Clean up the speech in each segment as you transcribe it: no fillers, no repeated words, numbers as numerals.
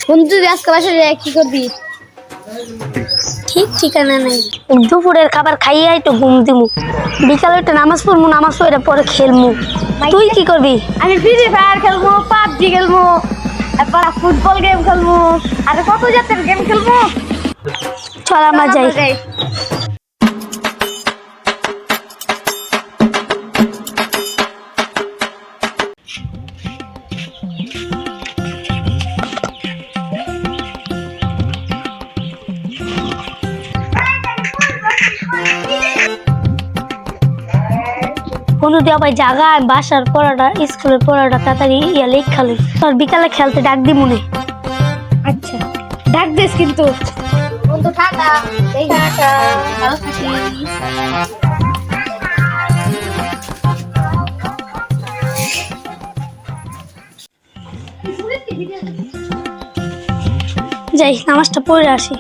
বন্ধু আজকে বাসায় যাই কি করবি? ঠিক ঠিকানা নেই। দুপুরের খাবার খাইয়ে তো ঘুম দিমু, বিকালে একটা নামাজ পড়মু, নামাজ পড়ে পরে খেলমু। তুই কি করবি? আমি ফ্রি ফায়ার খেলবো, পাবজি খেলবো, তারপর ফুটবল গেম খেলবো, আর কত জাতের গেম খেলবো। চল আমরা যাই। বন্ধু দিয়া ভাই জাগা বাসার পড়াটা, স্কুলের পড়াটা তাড়াতাড়ি লেখা লই, তোর বিকালে খেলতে ডাক দি মনে। আচ্ছা ডাক দিস কিন্তু। বন্ধু টাটা, এই টাটা, ভালো থাকিস। যাই নামাজটা পড়ে আসি।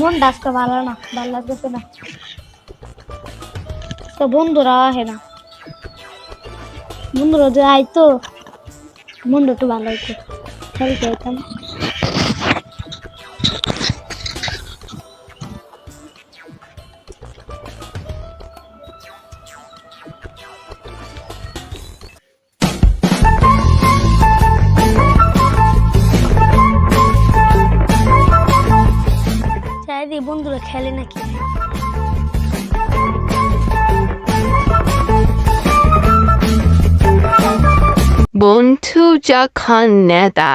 মনটা আজকে ভালো না, ভালো লাগতেছে না, তো বন্ধুরা আসে না। বন্ধুরা যদি আইতো মনটা একটু ভালো হইতো, খেলতে যেতাম। চাই বন্ধুরা খেলে নাকি। বন্ধু যখন নেতা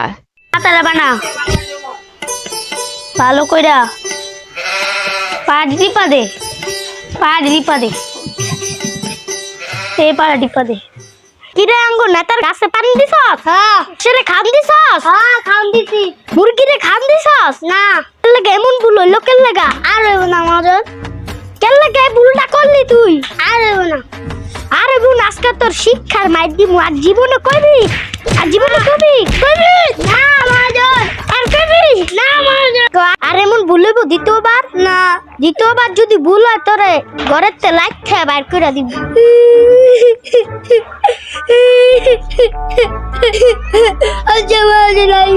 তারা বানা ভালো কইরা পাড়ি টিপা দে, পাড়ি টিপা দে, এই পাড়া টিপা দে। কিরে আঙ্গুর নেতার গাছে পানি দিছস? হ্যাঁ সেরে খান দিছস? হ্যাঁ খান দিছি। মুরগিরে খান দিছস? না কেন লাগা এমন ভুল হইলো? কেন লাগা? আর হইব না মজন, কেন লাগা এই ভুলটা করলি তুই? আর হইব না। আরে বোন আজকে তোর শিক্ষার মাইর দিমু, আর জীবনে কইবি, আর জীবনে কইবি কইবি না মজন, আর কইবি না মজন। আর এমন ভুল হইব দ্বিতীয়বার না দ্বিতীয়বার যদি ভুল হয় তোরে ঘরের তে লাইট খেয়ে বাইর করে দিব। আচ্ছা মজন আই।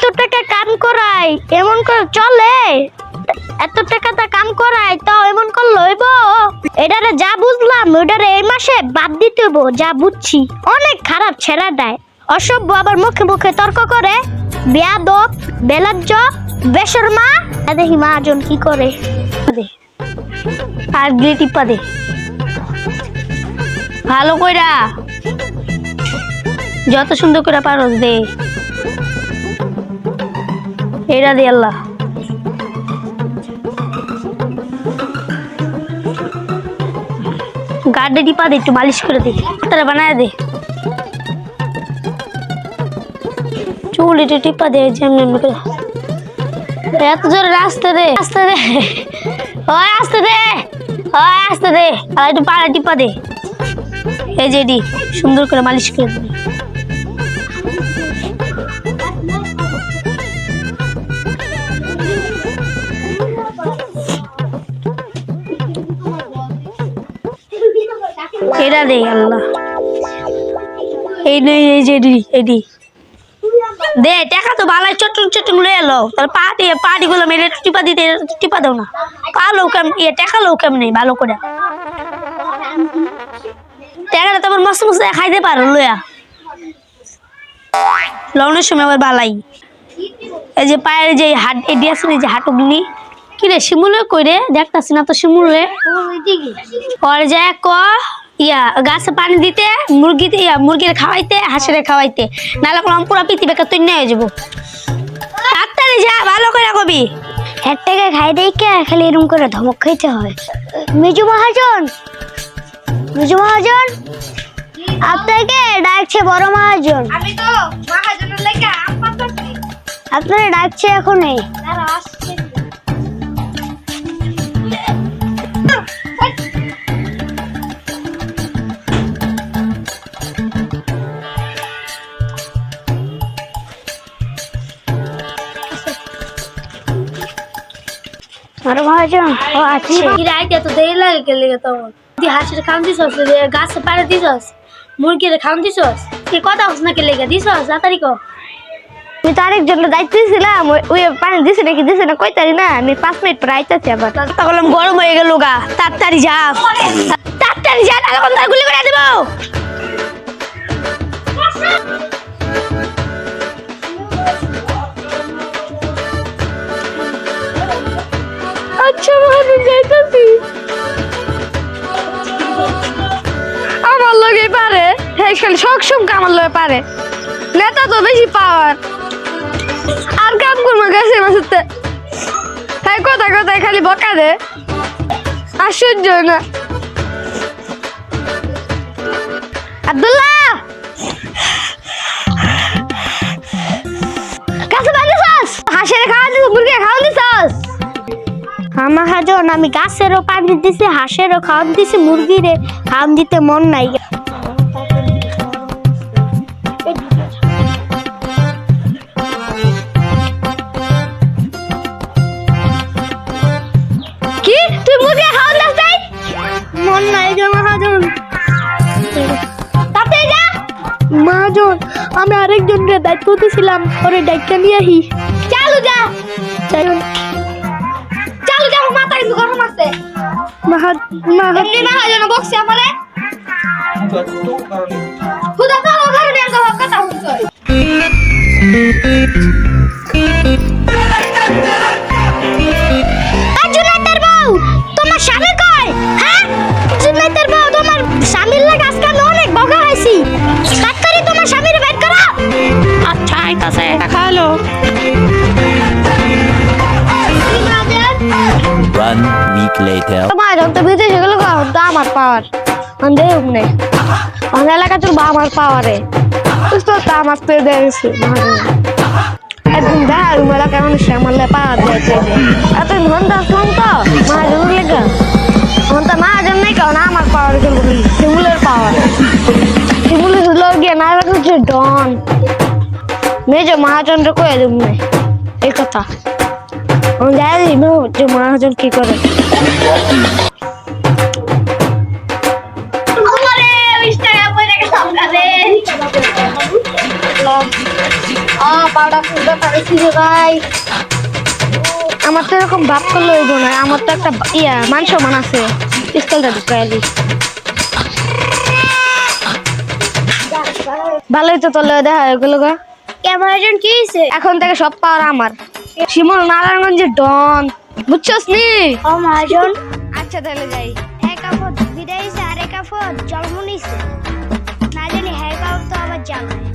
এত টাকা কাম করাই এমন করে চলে? এত টাকাটা কাম করাই তাও এমন করলে হইব? এটারে যা বুঝলাম ওইটারে এই মাসে বাদ দিতে হইব, যা বুঝছি। অনেক খারাপ ছেড়া দেয়, অসভ্য, আবার মুখে মুখে তর্ক করে, বেয়াদব, বেলজ্জ, বেশরমা। দেখি মহাজন কি করে। আর গিয়ে টিপা দে ভালো কইরা, যত সুন্দর করে পারস দে। এরা দে আল্লাহ। গাড্ডে টিপা দে, একটু মালিশ করে দে, তারা বানায় দে। চুল একটু টিপা দে যেমন এমনি করে। এত জোরে আসতে দে, আসতে দে, ওই আসতে দে, ওই আসতে দে। আর একটু পাড়া টিপা দে, এই যে এডি সুন্দর করে মালিশ করে দে। এরা দে আল্লাহ। এই নেই, এই যে এডি দে। টাকা তো ভালো চট্টন চট্টন লয়ে এলো, তার পাটি গুলো মেরে টিপা দিতে, টিপা দাও না। পালো কেমন টাকা লো কেমন নেই ভালো করে। টাকাটা তোমার মস্ত মস্ত খাইতে পারো লয়া লওনের সময় আবার বালাই। এই যে পায়ের যে হাট এডি আছে না, যে হাটুগুলি কি রে শিমুলে কইরে দেখতাছি না তো। শিমুলে পরে যায় ক ইয়া গাছে পানি দিতে, মুরগিতে মুরগির খাওয়াইতে, হাঁসের খাওয়াইতে, নাহলে কোনো পুরা পৃথিবীকে তৈরি হয়ে যাবো। তাড়াতাড়ি যা, ভালো করে কবি। হেড থেকে খাই দেই কে খালি এরকম করে ধমক খাইতে হয়। মিজু মহাজন, মিজু মহাজন আপনাকে ডাকছে বড় মহাজন। আমি তো মহাজনের লাগা আম পাতাছি। আপনারা ডাকছে এখনই। আরে মহাজন, ও আছে। আইতে তো দেরি লাগে কে লেগে তো তুই হাঁসের খাম দিছস গাছে পাড়ে দিছস মুরগির খাম দিছস তুই কথা হস না কে লেগে দিছস তাড়াতাড়ি কর আমি তো আরেকজন দায়িত্ব দিয়েছিলাম, ওই পানি দিছে নাকি দিছে না কইতারি না, আমি 5 মিনিট পর আইতাছি আবার। বললাম গরম হয়ে গেল গা তাড়াতাড়ি যা তাহলে কোন গুলি করে দেব আচ্ছা মহাজন, যাইতাছি। আমার লগে পারে, হ্যাঁ খালি সক্ষম আমার লগে পারে, নেতা তো বেশি পাওয়ার। আর কাম করবো গেছে মাসুতে, হ্যাঁ কোথায় কোথায় খালি বকা দে, আশ্চর্য না। আব্দুল্লাহ কাছে বাঁধিস, হাঁসের খাওয়া দিস, মুরগি খাওয়া দিস। আমার হাজন আমি গাছেরও পানি দিছি হাঁসেরও খাওয়ান দিছি মুরগিরে খাওয়ান দিতে মন নাই কি তুই মুরগি খাওয়া দিস তাই? মন নাই যে মহাজন তাতে যা। মহাজন আমি আরেকজনের দায়িত্ব দিছিলাম ওরে দায়িত্ব নিয়ে আহি চালু যা, চালু যা, আমার মাথা কিন্তু গরম আছে। এমনি মহাজন বকছে আমারে, খুদা চালো ঘরে নিয়ে যাও, কথা হচ্ছে। জুনাইতের বউ তোমার স্বামী কই হ্যাঁ জুনাইতের বউ তোমার স্বামীর লাগে আজকে আমি অনেক বকা হইছি তাড়াতাড়ি তোমার স্বামীর বের করো আচ্ছা আইতাছে খালো 1 week later. তোমার যখন তো বিদেশে গেল তো আমার পাওয়ার আন্দে উমনে আমার এলাকা চলবো আমার পাওয়ারে, বুঝতো তো আমার পেয়ে দিয়েছে একদিন দেখা রুম এলাকার মানুষ আমার পাওয়ার দিয়েছে। এত ঘন্টা শুন তো মহাজন লেখা ঘন্টা মহাজন নেই, কারণ আমার পাওয়ার চলবো শিমুলের পাওয়ার, শিমুলের হলো গিয়ে না হচ্ছে ডন মেজ মহাজনটা কয়ে দেব না এই কথা। আমি জানি যে মহাজন কি করে। আমার তো এরকম ভাব করলে হইব না, আমার তো একটা মান সম্মান আছে, পিস্তলটা ঢুকাই দিই। ভালোই তো তোলে দেখা হয়ে গেল গা। মহাজন কি হইছে এখন থেকে সব পাওয়ার আমার, শিমুল নারায়ণগঞ্জের ডন, বুঝছস নি? ও মহাজন আচ্ছা তাহলে যাই। এক কাপড় বিদায় হইছে আর এক কাপড় জন্ম নিছে না জানি হ্যাঁ কাপড় তো আবার জ্বালায়